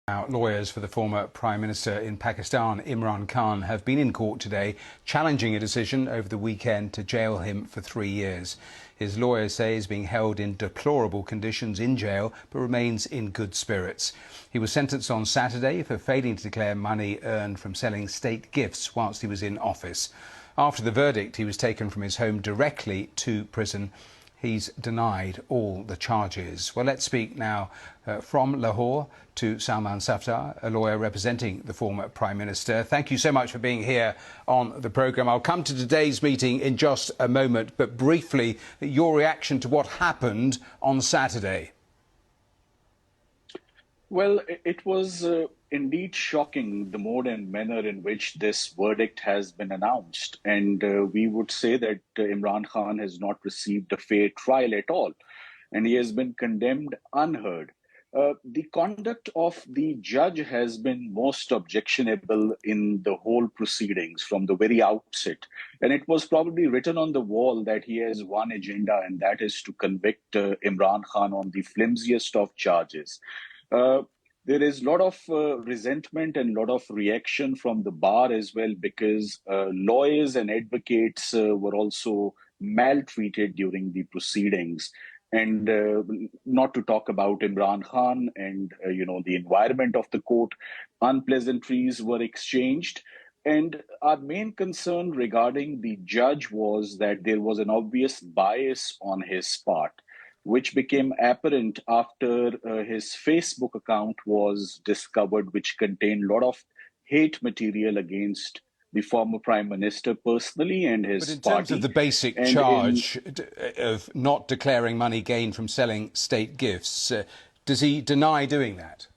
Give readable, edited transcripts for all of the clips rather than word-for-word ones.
Now, lawyers for the former Prime Minister in Pakistan, Imran Khan, have been in court today challenging a decision over the weekend to jail him for 3 years. His lawyers say he's being held in deplorable conditions in jail but remains in good spirits. He was sentenced on Saturday for failing to declare money earned from selling state gifts whilst he was in office. After the verdict, he was taken from his home directly to prison. He's denied all the charges. Well, let's speak now from Lahore to Salman صفدر, a lawyer representing the former Prime Minister. Thank you so much for being here on the programme. I'll come to today's meeting in just a moment, but briefly, your reaction to what happened on Saturday. Well, it was indeed shocking, the mode and manner in which this verdict has been announced. And we would say that Imran Khan has not received a fair trial at all, and he has been condemned unheard. The conduct of the judge has been most objectionable in the whole proceedings from the very outset. And it was probably written on the wall that he has one agenda, and that is to convict Imran Khan on the flimsiest of charges. There is a lot of resentment and a lot of reaction from the bar as well, because lawyers and advocates were also maltreated during the proceedings. And not to talk about Imran Khan and, the environment of the court, unpleasantries were exchanged. And our main concern regarding the judge was that there was an obvious bias on his part, which became apparent after his Facebook account was discovered, which contained a lot of hate material against the former Prime Minister personally and his party. But in terms of the basic charge of not declaring money gained from selling state gifts, does he deny doing that?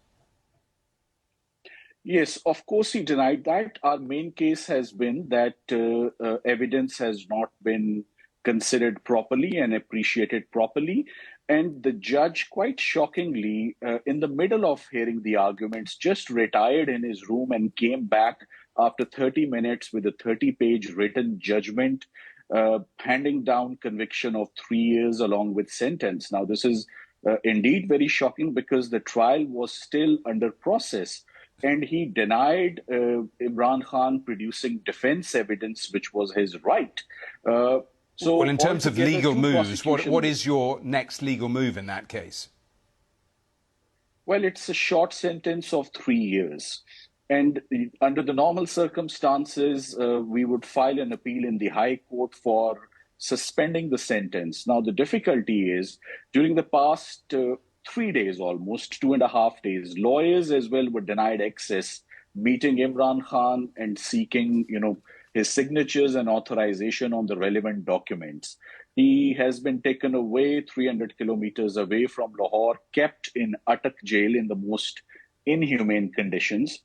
Yes, of course he denied that. Our main case has been that evidence has not been considered properly and appreciated properly. And the judge, quite shockingly, in the middle of hearing the arguments, just retired in his room and came back after 30 minutes with a 30-page written judgment, handing down conviction of 3 years along with sentence. Now, this is indeed very shocking because the trial was still under process. And he denied Imran Khan producing defense evidence, which was his right. Well, in terms of legal moves, what is your next legal move in that case? Well, it's a short sentence of 3 years. And under the normal circumstances, we would file an appeal in the High Court for suspending the sentence. Now, the difficulty is during the past 3 days, almost 2.5 days, lawyers as well were denied access, meeting Imran Khan and seeking, his signatures and authorization on the relevant documents. He has been taken away 300 kilometers away from Lahore, kept in Attak jail in the most inhumane conditions,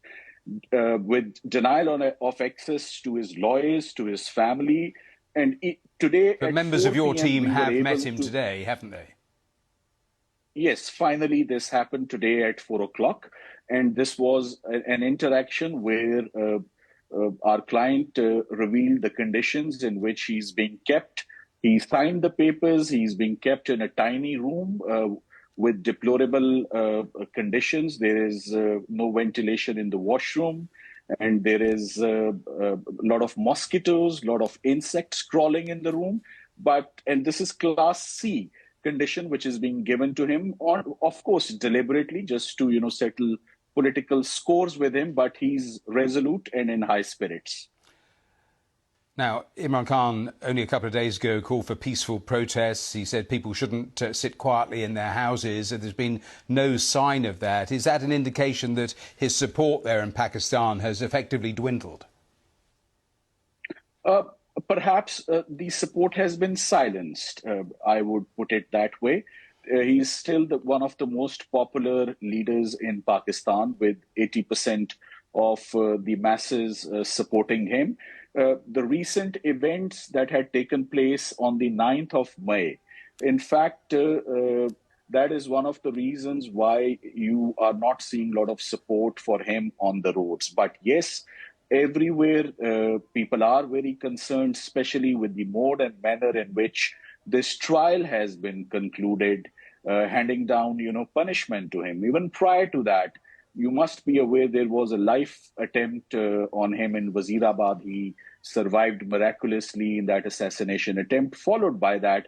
with denial of access to his lawyers, to his family. And today, but members of your team have met him today, haven't they? Yes, finally, this happened today at 4 o'clock. And this was an interaction where our client revealed the conditions in which he's being kept. He signed the papers. He's being kept in a tiny room with deplorable conditions. There is no ventilation in the washroom, and there is a lot of mosquitoes, a lot of insects crawling in the room. And this is Class C condition, which is being given to him, of course, deliberately, just to, settle political scores with him, but he's resolute and in high spirits. Now, Imran Khan, only a couple of days ago, called for peaceful protests. He said people shouldn't sit quietly in their houses. There's been no sign of that. Is that an indication that his support there in Pakistan has effectively dwindled? Perhaps the support has been silenced, I would put it that way. He's still one of the most popular leaders in Pakistan, with 80% of the masses supporting him. The recent events that had taken place on the 9th of May, in fact, that is one of the reasons why you are not seeing a lot of support for him on the roads. But yes, everywhere people are very concerned, especially with the mode and manner in which this trial has been concluded, handing down, punishment to him. Even prior to that, you must be aware there was a life attempt on him in Wazirabad. He survived miraculously in that assassination attempt. Followed by that,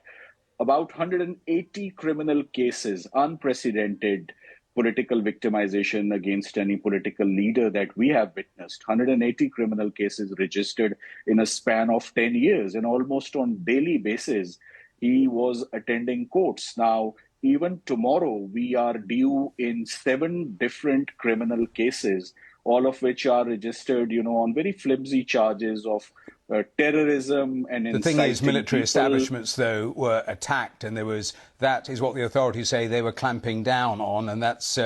about 180 criminal cases, unprecedented political victimization against any political leader that we have witnessed. 180 criminal cases registered in a span of 10 years, and almost on daily basis, he was attending courts. Now, even tomorrow, we are due in 7 different criminal cases, all of which are registered, on very flimsy charges of terrorism and the thing is, military people. establishments, though, were attacked, and that is what the authorities say they were clamping down on, and that's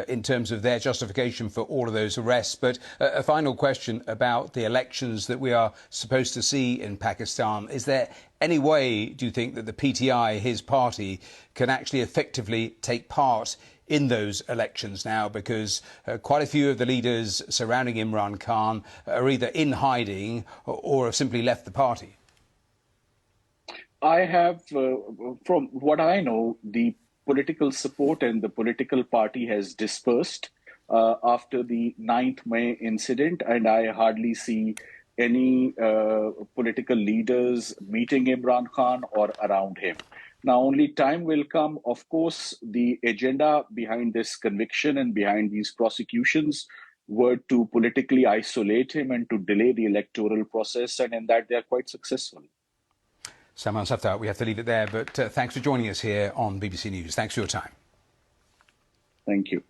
in terms of their justification for all of those arrests. But a final question about the elections that we are supposed to see in Pakistan. Is there any way, do you think, that the PTI, his party, can actually effectively take part in those elections now, because quite a few of the leaders surrounding Imran Khan are either in hiding or have simply left the party? I have, from what I know, the political support and the political party has dispersed after the 9th May incident, and I hardly see any political leaders meeting Imran Khan or around him. Now, only time will come. Of course, the agenda behind this conviction and behind these prosecutions were to politically isolate him and to delay the electoral process, and in that they are quite successful. Salman Safdar, we have to leave it there, but thanks for joining us here on BBC News. Thanks for your time. Thank you.